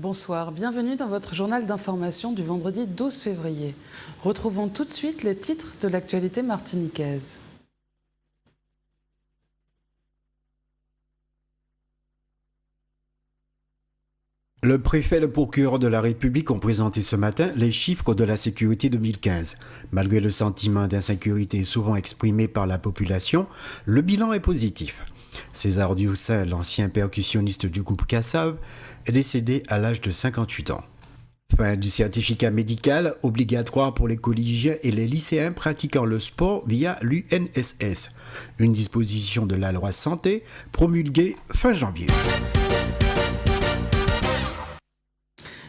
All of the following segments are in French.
Bonsoir, bienvenue dans votre journal d'information du vendredi 12 février. Retrouvons tout de suite les titres de l'actualité martiniquaise. Le préfet et le procureur de la République ont présenté ce matin les chiffres de la sécurité 2015. Malgré le sentiment d'insécurité souvent exprimé par la population, le bilan est positif. César Dioussin, l'ancien percussionniste du groupe Kassav, est décédé à l'âge de 58 ans. Fin du certificat médical obligatoire pour les collégiens et les lycéens pratiquant le sport via l'UNSS. Une disposition de la loi santé promulguée fin janvier.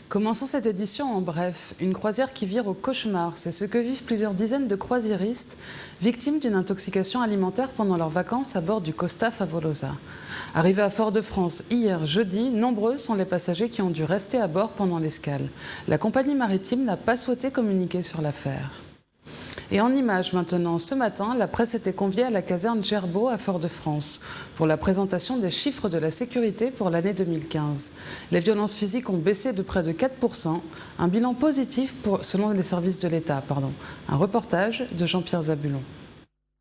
Commençons cette édition en bref. Une croisière qui vire au cauchemar, c'est ce que vivent plusieurs dizaines de croisiéristes victimes d'une intoxication alimentaire pendant leurs vacances à bord du Costa Favolosa. Arrivés à Fort-de-France hier jeudi, nombreux sont les passagers qui ont dû rester à bord pendant l'escale. La compagnie maritime n'a pas souhaité communiquer sur l'affaire. Et en images maintenant, ce matin, la presse était conviée à la caserne Gerbaud à Fort-de-France pour la présentation des chiffres de la sécurité pour l'année 2015. Les violences physiques ont baissé de près de 4%, un bilan positif selon les services de l'État. Un reportage de Jean-Pierre Zabulon.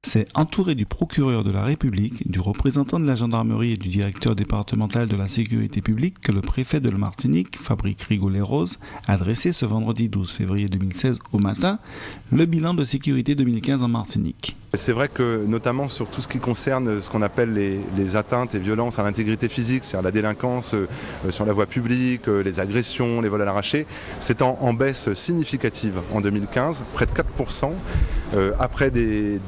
C'est entouré du procureur de la République, du représentant de la gendarmerie et du directeur départemental de la sécurité publique que le préfet de la Martinique, Fabrice Rigolet-Rose, a dressé ce vendredi 12 février 2016 au matin le bilan de sécurité 2015 en Martinique. C'est vrai que notamment sur tout ce qui concerne ce qu'on appelle les atteintes et violences à l'intégrité physique, c'est-à-dire la délinquance sur la voie publique, les agressions, les vols à l'arraché, c'est en baisse significative en 2015, près de 4%, après des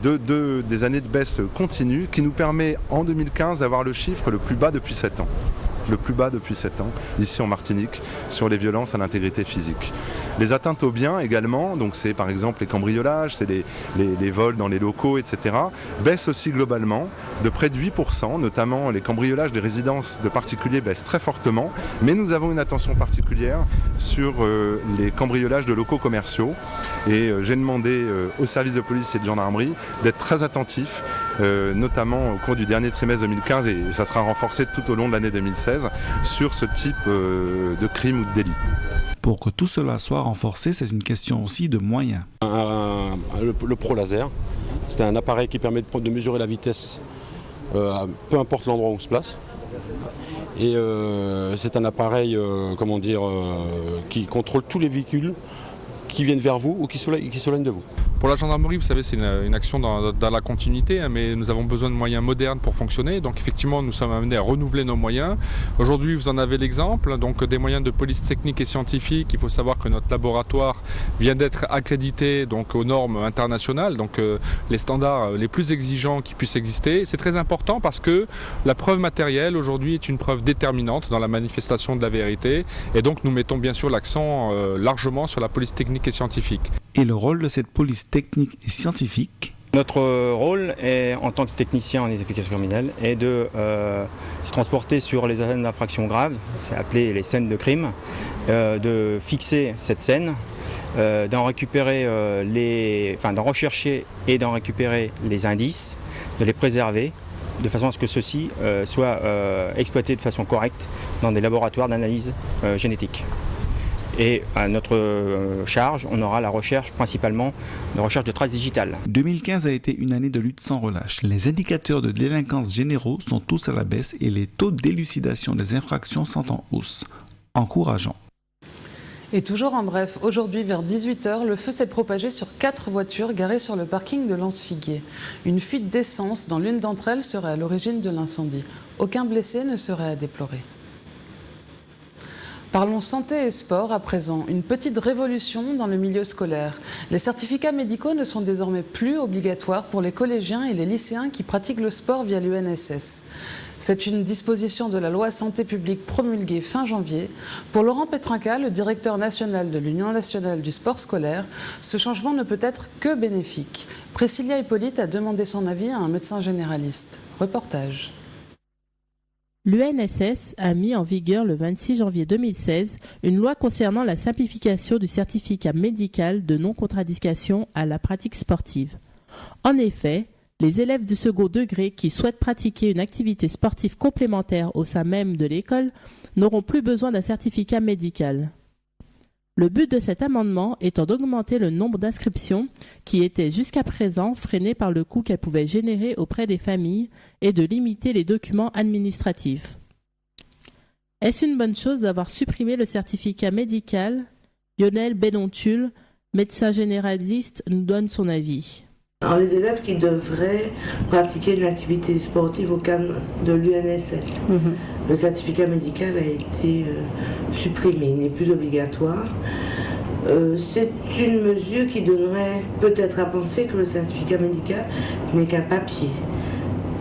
années de baisse continue qui nous permet en 2015 d'avoir le chiffre le plus bas depuis 7 ans. Le plus bas depuis 7 ans, ici en Martinique, sur les violences à l'intégrité physique. Les atteintes aux biens également, donc c'est par exemple les cambriolages, c'est les vols dans les locaux, etc., baissent aussi globalement de près de 8%, notamment les cambriolages des résidences de particuliers baissent très fortement, mais nous avons une attention particulière sur les cambriolages de locaux commerciaux et j'ai demandé aux services de police et de gendarmerie d'être très attentifs, notamment au cours du dernier trimestre 2015 et ça sera renforcé tout au long de l'année 2016 sur ce type de crime ou de délit. Pour que tout cela soit renforcé, c'est une question aussi de moyens. Le Pro Laser, c'est un appareil qui permet de mesurer la vitesse, peu importe l'endroit où on se place. Et c'est un appareil qui contrôle tous les véhicules qui viennent vers vous ou qui s'éloignent de vous. Pour la gendarmerie, vous savez, c'est une action dans la continuité, mais nous avons besoin de moyens modernes pour fonctionner. Donc effectivement, nous sommes amenés à renouveler nos moyens. Aujourd'hui, vous en avez l'exemple, donc des moyens de police technique et scientifique. Il faut savoir que notre laboratoire vient d'être accrédité donc, aux normes internationales, donc les standards les plus exigeants qui puissent exister. C'est très important parce que la preuve matérielle aujourd'hui est une preuve déterminante dans la manifestation de la vérité. Et donc nous mettons bien sûr l'accent largement sur la police technique et scientifique. Et le rôle de cette police technique et scientifique? Notre rôle est, en tant que technicien en identification criminelle est de se transporter sur les scènes d'infraction grave, c'est appelé les scènes de crime, de fixer cette scène, d'en récupérer d'en rechercher et d'en récupérer les indices, de les préserver, de façon à ce que ceux-ci soient exploités de façon correcte dans des laboratoires d'analyse génétique. Et à notre charge, on aura la recherche principalement de recherche de traces digitales. 2015 a été une année de lutte sans relâche. Les indicateurs de délinquance généraux sont tous à la baisse et les taux d'élucidation des infractions sont en hausse. Encourageant. Et toujours en bref, aujourd'hui vers 18h, le feu s'est propagé sur 4 voitures garées sur le parking de Lens-Figuier. Une fuite d'essence dans l'une d'entre elles serait à l'origine de l'incendie. Aucun blessé ne serait à déplorer. Parlons santé et sport à présent. Une petite révolution dans le milieu scolaire. Les certificats médicaux ne sont désormais plus obligatoires pour les collégiens et les lycéens qui pratiquent le sport via l'UNSS. C'est une disposition de la loi santé publique promulguée fin janvier. Pour Laurent Petrinca, le directeur national de l'Union nationale du sport scolaire, ce changement ne peut être que bénéfique. Priscilla Hippolyte a demandé son avis à un médecin généraliste. Reportage. L'UNSS a mis en vigueur le 26 janvier 2016 une loi concernant la simplification du certificat médical de non-contre-indication à la pratique sportive. En effet, les élèves du second degré qui souhaitent pratiquer une activité sportive complémentaire au sein même de l'école n'auront plus besoin d'un certificat médical. Le but de cet amendement étant d'augmenter le nombre d'inscriptions qui étaient jusqu'à présent freinées par le coût qu'elles pouvaient générer auprès des familles et de limiter les documents administratifs. Est-ce une bonne chose d'avoir supprimé le certificat médical ? Lionel Bénontul, médecin généraliste, nous donne son avis. Alors, les élèves qui devraient pratiquer une activité sportive au cadre de l'UNSS. Le certificat médical a été supprimé, il n'est plus obligatoire. C'est une mesure qui donnerait peut-être à penser que le certificat médical n'est qu'un papier,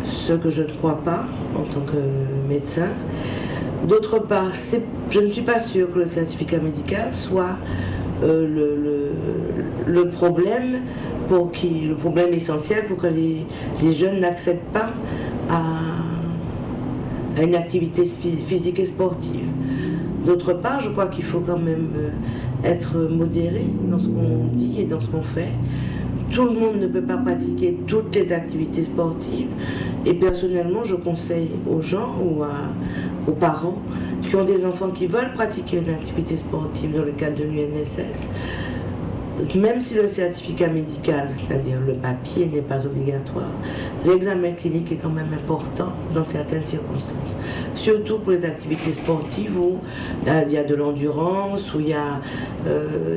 ce que je ne crois pas en tant que médecin. D'autre part, je ne suis pas sûre que le certificat médical soit le problème le problème essentiel pour que les jeunes n'accèdent pas à une activité physique et sportive. D'autre part, je crois qu'il faut quand même être modéré dans ce qu'on dit et dans ce qu'on fait. Tout le monde ne peut pas pratiquer toutes les activités sportives et personnellement, je conseille aux gens ou aux parents qui ont des enfants qui veulent pratiquer une activité sportive dans le cadre de l'UNSS, même si le certificat médical, c'est-à-dire le papier, n'est pas obligatoire, l'examen clinique est quand même important dans certaines circonstances. Surtout pour les activités sportives où il y a de l'endurance, où il y a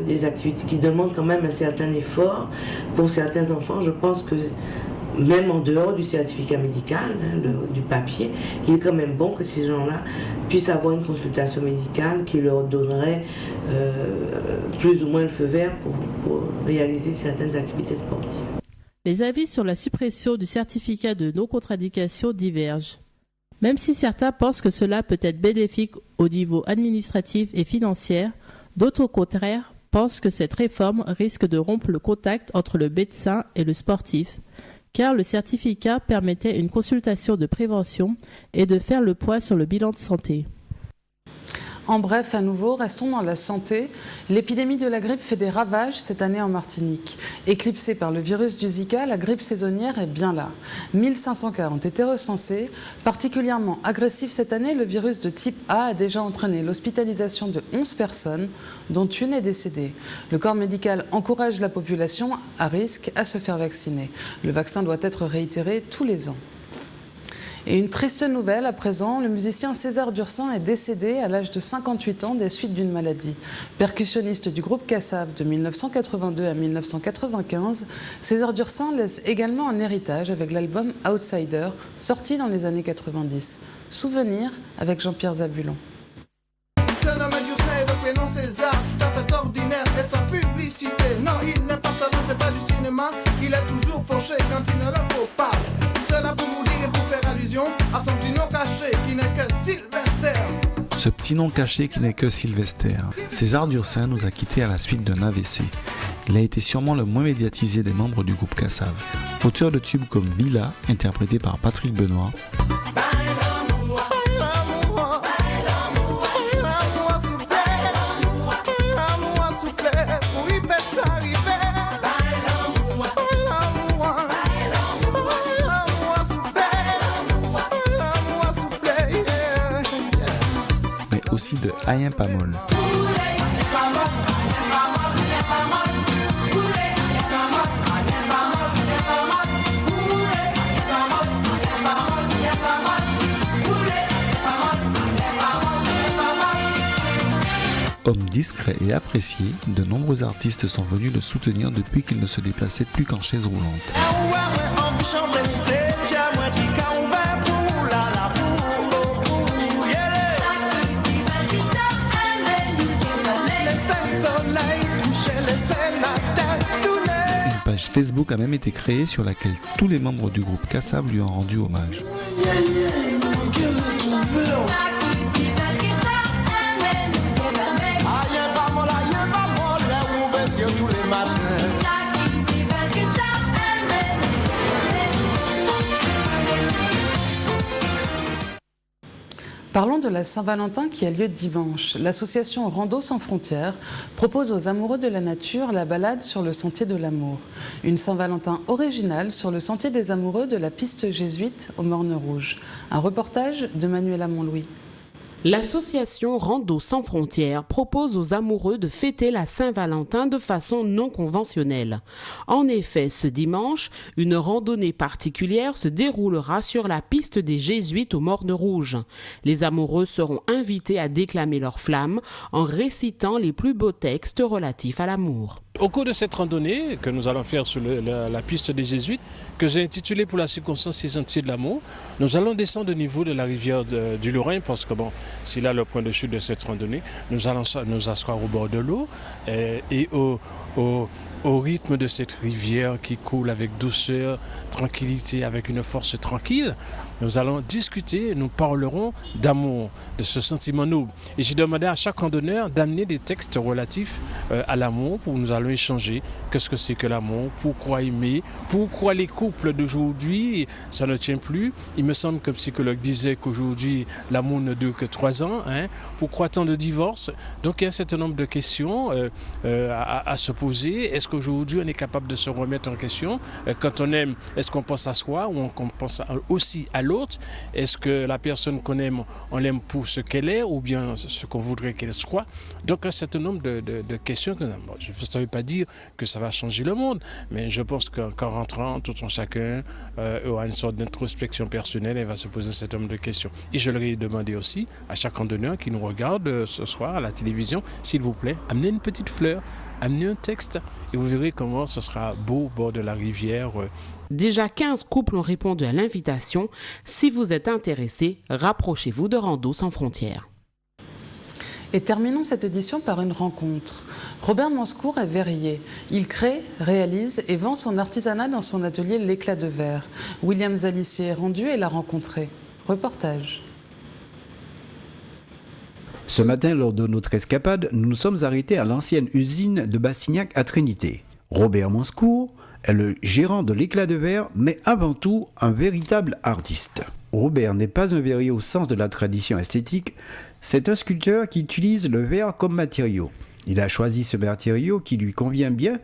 des activités qui demandent quand même un certain effort. Pour certains enfants, je pense que même en dehors du certificat médical, du papier, il est quand même bon que ces gens-là puissent avoir une consultation médicale qui leur donnerait plus ou moins le feu vert pour réaliser certaines activités sportives. Les avis sur la suppression du certificat de non-contre-indication divergent. Même si certains pensent que cela peut être bénéfique au niveau administratif et financier, d'autres au contraire pensent que cette réforme risque de rompre le contact entre le médecin et le sportif, car le certificat permettait une consultation de prévention et de faire le point sur le bilan de santé. En bref, à nouveau, restons dans la santé. L'épidémie de la grippe fait des ravages cette année en Martinique. Éclipsée par le virus du Zika, la grippe saisonnière est bien là. 1500 cas ont été recensés. Particulièrement agressif cette année, le virus de type A a déjà entraîné l'hospitalisation de 11 personnes, dont une est décédée. Le corps médical encourage la population à risque à se faire vacciner. Le vaccin doit être réitéré tous les ans. Et une triste nouvelle à présent, le musicien César Dursin est décédé à l'âge de 58 ans des suites d'une maladie. Percussionniste du groupe Kassav de 1982 à 1995, César Dursin laisse également un héritage avec l'album Outsider, sorti dans les années 90. Souvenir avec Jean-Pierre Zabulon. Ce nom est Dursin et le prénom César, tout à fait ordinaire et sans publicité. Non, il n'est pas salon, fait pas du cinéma, il est toujours fauché quand il ne le faut pas. Cela pour vous dire et pour faire allusion à son petit nom caché qui n'est que Sylvester. Ce petit nom caché qui n'est que Sylvester. César Dursin nous a quittés à la suite d'un AVC. Il a été sûrement le moins médiatisé des membres du groupe Kassav. Auteur de tubes comme Villa, interprété par Patrick Benoît, aussi de Ayim Pamol. Homme discret et apprécié, de nombreux artistes sont venus le soutenir depuis qu'il ne se déplaçait plus qu'en chaise roulante. Une page Facebook a même été créée sur laquelle tous les membres du groupe Kassav lui ont rendu hommage. Parlons de la Saint-Valentin qui a lieu dimanche. L'association Rando Sans Frontières propose aux amoureux de la nature la balade sur le sentier de l'amour. Une Saint-Valentin originale sur le sentier des amoureux de la piste jésuite aux Mornes Rouges. Un reportage de Manuela Montlouis. L'association Rando sans frontières propose aux amoureux de fêter la Saint-Valentin de façon non conventionnelle. En effet, ce dimanche, une randonnée particulière se déroulera sur la piste des Jésuites aux Mornes Rouges. Les amoureux seront invités à déclamer leur flamme en récitant les plus beaux textes relatifs à l'amour. Au cours de cette randonnée que nous allons faire sur la piste des Jésuites, que j'ai intitulée pour la circonstance Les Sentiers de l'amour, nous allons descendre au niveau de la rivière du Lorrain parce que bon, c'est là le point de chute de cette randonnée. Nous allons nous asseoir au bord de l'eau et au rythme de cette rivière qui coule avec douceur, tranquillité, avec une force tranquille. Nous allons discuter, nous parlerons d'amour, de ce sentiment noble. Et j'ai demandé à chaque randonneur d'amener des textes relatifs à l'amour où nous allons échanger. Qu'est-ce que c'est que l'amour? Pourquoi aimer? Pourquoi les couples d'aujourd'hui, ça ne tient plus? Il me semble que le psychologue disait qu'aujourd'hui, l'amour ne dure que 3 ans. Pourquoi tant de divorces? Donc il y a un certain nombre de questions à se poser. Est-ce qu'aujourd'hui, on est capable de se remettre en question? Quand on aime, est-ce qu'on pense à soi ou on pense aussi à l'autre? Est-ce que la personne qu'on aime, on l'aime pour ce qu'elle est ou bien ce qu'on voudrait qu'elle soit? Donc un certain nombre de questions. Je ne savais pas dire que ça va changer le monde, mais je pense qu'en rentrant, tout en chacun aura une sorte d'introspection personnelle et va se poser un certain nombre de questions. Et je leur ai demandé aussi à chaque randonneur qui nous regarde ce soir à la télévision, s'il vous plaît, amenez une petite fleur, amenez un texte et vous verrez comment ce sera beau au bord de la rivière. Déjà 15 couples ont répondu à l'invitation. Si vous êtes intéressé, rapprochez-vous de Rando sans frontières. Et terminons cette édition par une rencontre. Robert Manscourt est verrier. Il crée, réalise et vend son artisanat dans son atelier L'Éclat de Verre. William Zalissier est rendu et l'a rencontré. Reportage. Ce matin, lors de notre escapade, nous nous sommes arrêtés à l'ancienne usine de Bassignac à Trinité. Robert Manscourt est le gérant de L'Éclat de Verre, mais avant tout un véritable artiste. Robert n'est pas un verrier au sens de la tradition esthétique, c'est un sculpteur qui utilise le verre comme matériau. Il a choisi ce matériau qui lui convient bien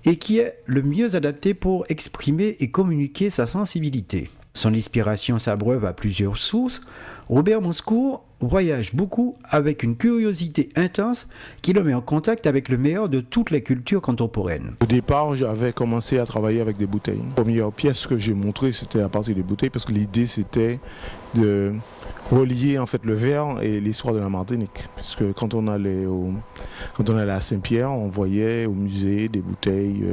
et qui est le mieux adapté pour exprimer et communiquer sa sensibilité. Son inspiration s'abreuve à plusieurs sources. Robert Manscourt voyage beaucoup avec une curiosité intense qui le met en contact avec le meilleur de toutes les cultures contemporaines. Au départ, j'avais commencé à travailler avec des bouteilles. La première pièce que j'ai montrée, c'était à partir des bouteilles parce que l'idée, c'était de relier en fait le verre et l'histoire de la Martinique. Parce que quand on allait à Saint-Pierre, on voyait au musée des bouteilles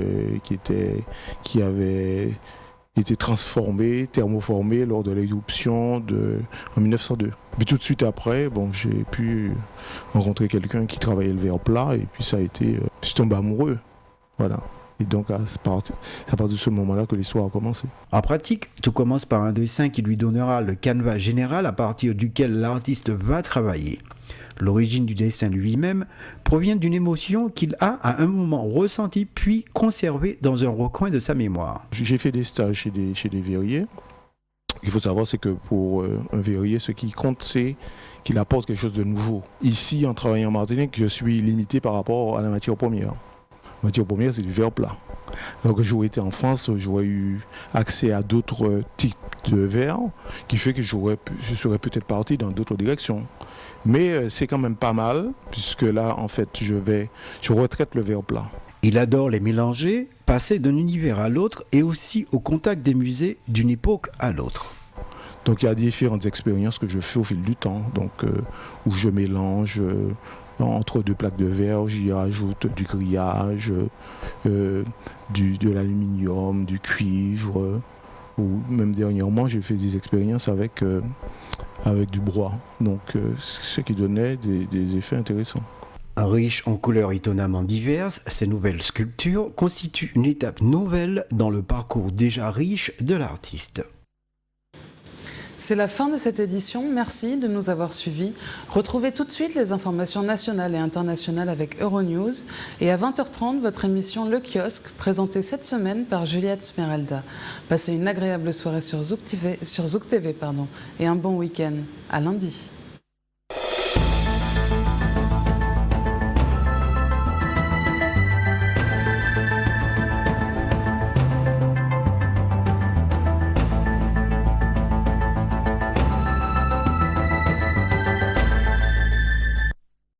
qui avaient été transformées, thermoformées lors de l'éruption en 1902. Puis tout de suite après, j'ai pu rencontrer quelqu'un qui travaillait le verre plat et puis ça a été, je suis tombé amoureux. Voilà. Et donc, c'est à partir de ce moment-là que l'histoire a commencé. En pratique, tout commence par un dessin qui lui donnera le canevas général à partir duquel l'artiste va travailler. L'origine du dessin lui-même provient d'une émotion qu'il a à un moment ressentie puis conservée dans un recoin de sa mémoire. J'ai fait des stages chez des verriers. Il faut savoir, c'est que pour un verrier, ce qui compte, c'est qu'il apporte quelque chose de nouveau. Ici, en travaillant en Martinique, je suis limité par rapport à la matière première. La matière première, c'est du verre plat. Alors que j'aurais été en France, j'aurais eu accès à d'autres types de verre, qui fait que je serais peut-être parti dans d'autres directions. Mais c'est quand même pas mal, puisque là, en fait, je retraite le verre plat. Il adore les mélanger, passer d'un univers à l'autre et aussi au contact des musées d'une époque à l'autre. Donc il y a différentes expériences que je fais au fil du temps, donc, où je mélange entre deux plaques de verre, j'y rajoute du grillage, de l'aluminium, du cuivre, ou même dernièrement j'ai fait des expériences avec du bois, donc ce qui donnait des effets intéressants. Riche en couleurs étonnamment diverses, ces nouvelles sculptures constituent une étape nouvelle dans le parcours déjà riche de l'artiste. C'est la fin de cette édition. Merci de nous avoir suivis. Retrouvez tout de suite les informations nationales et internationales avec Euronews. Et à 20h30, votre émission Le Kiosque, présentée cette semaine par Juliette Smeralda. Passez une agréable soirée sur Zouk TV, et un bon week-end. À lundi.